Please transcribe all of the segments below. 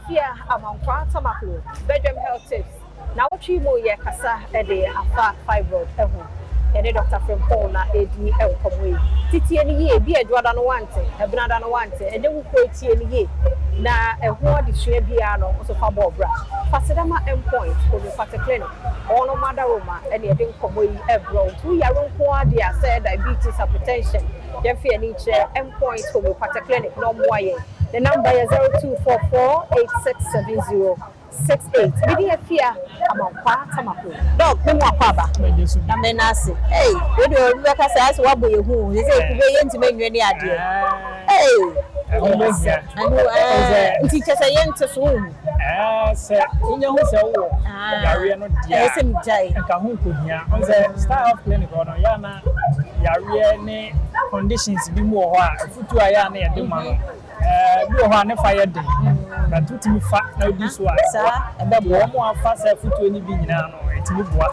Fear among Quatamako, bedroom health tips. Now, what you more ye cassa a day after fibroid ever. And a doctor from Pona, AD, Elcomway. Titi any ye, be a drug on one thing, a brand on one thing, and then we quote any ye. Now, a word is share piano, also for Bobra. Fasadama endpoint for the Fata Clinic. All no matter Roma, and you didn't come away abroad. 2 year old quadia said diabetes, hypertension. Then fear nature endpoints for the Fata Clinic, no more. The number is 0244 867068. Media fear among Quatamako. Dog, no more papa. Namenasi. Hey, we do work as what we who is a to make any idea. Hey, teachers are young to swoon. Sir, in your house, Yariano, yes, and Jay, and Kahunku here on the style of clinic on Yana, Yariane conditions be more foot to Ayane and Demand. You are a fire day, but to me, fat no this one, sir, and the warm more fast foot to any being now. It's good what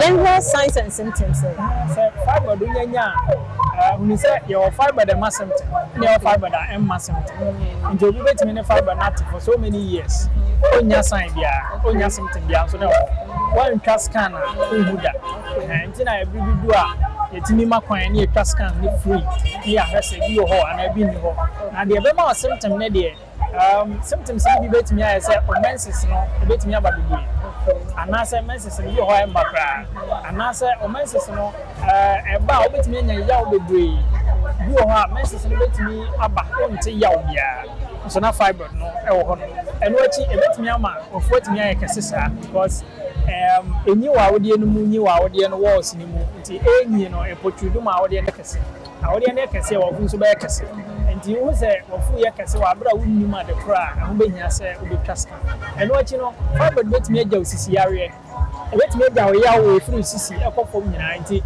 then signs and symptoms. Fiber do when you say your fiber the mass symptom, your fiber the M mass symptom. And you'll be waiting in fiber not for so many years. On your sign, yeah, on your symptom, yeah, so now one cast scanner, who that. And then I will do it's me, my coin, near cast scan, free. Yeah, that's a you and I've been here. And the other symptom, symptoms will be better me as a menses, no, better me about the way. And I say, menses, and you are my cry. And I say, menses, no, about bit me and yaw be brave. You are menses and bet me about to yaw, yeah. So now fiber, no, and watching a bit me of what me I can say, because a new audience knew our dear walls in the movie, you know, a portrait of our dear Necassi. Our dear Necassi or Who's and you say, well, Fuya Cassia, but wouldn't you mother cry, and when you say, will be trusted. And what you know, fiber bet me a Josie area. Let me go away through Sissy, a couple of 90.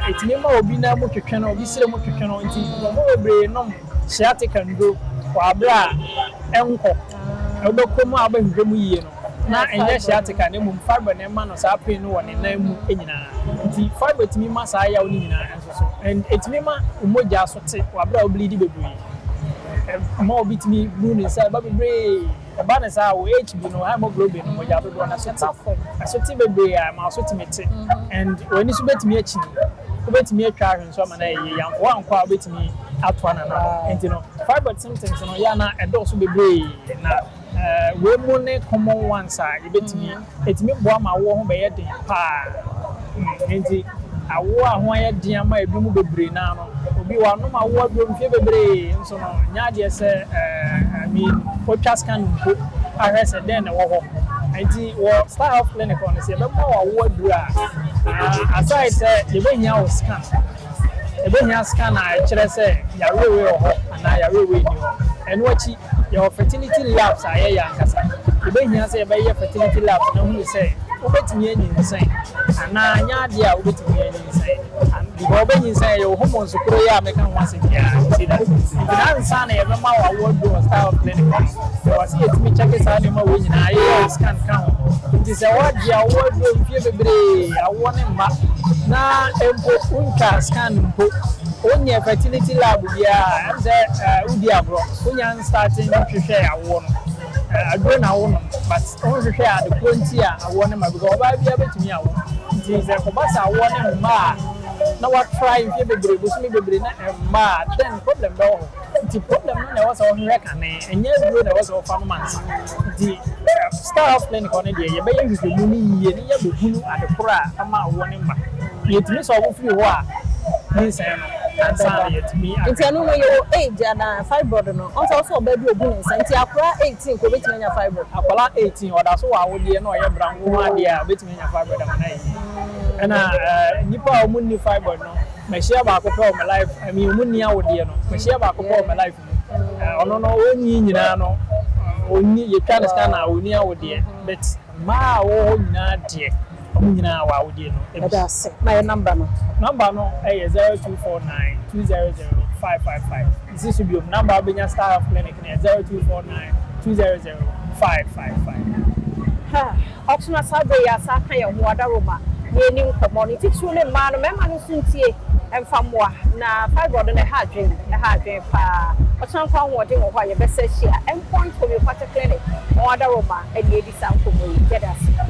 It's me more be now much canoe, be so much canoe, no brain, no sciatic and go, or bra, uncle. I don't come out and bring me. Not in your sciatic and them fiber and man was up in one in name in the fiber to me, Masaya, and it's me, Umoja, or bra bleedy baby. More beat me, moon inside, Bobby Bray. The banners are HB, no hemoglobin, no Yabba, I saw Timber, I'm also timid. And when you bet me a chin, you bet me a car and some young one quite bet me out one another. And you know, fiber symptoms on Yana and also be brave. Now, we money common one side, you bet me, it's me warm, I won't be at the and I wore one dear my boom be brain now. We were no more wardrobe fever brain, so Nadia said, I mean, what just can put I said then a walk. And he was start off clinic on the same wardrobe. Aside said, the way you scan. The way you scan, I should say, you're really and I really knew. And what your fertility labs are a young cousin. The way you say about your fertility labs, no one say. Wait me insane, and now, dear, wait me insane. And the Bobby inside your hormones, Korea, make once a year. See that? I'm sunny, every mile I won't do a style of clinic. So I see it, me check his animal when I can't count. It is a word, dear, word, I want him back. Now, Unka scan book. Only a fertility lab, yeah, and Udia bro. When starting to share a one. I don't know, but only share the quantity I want him because I be able to me. It is a Kobasa, I want him mad. Now, what try if you be brave, mad, then problem though. The problem was on reckoning, and yes, there was a farm months. The star of clinic on a day, you may use the money, and you have the at the cry, I'm out one in my. It means all of you are. Yes, it's a new age and fibroid. Also, baby, and Santiago 18 could be in your fiber. Apollo 18, or that's why I would know your brown woman, dear, between your fiber and Nipa Muni fiber. No, my share back of my life. I mean, Muni, I would dear, no, my share back of my life. I don't know when you know, only you can't scan out, only I would dear, but my own dear. My number no 0249 200 555. This will be your number being star of clinic 0249 200 555. Ha, Oxuna Sabe ya saka ya huada Roma. Ye ni community tune man, memma no suntie emfa moa na fibroid na ha dwen pa. ɔtɔn kwa hoɔden wɔ hɔ a yɛbɛsɛ hyia endpoint homeopathic clinic ɔwɔ Adaroma ɛne edi saa nkɔmmɔ yi yɛda ase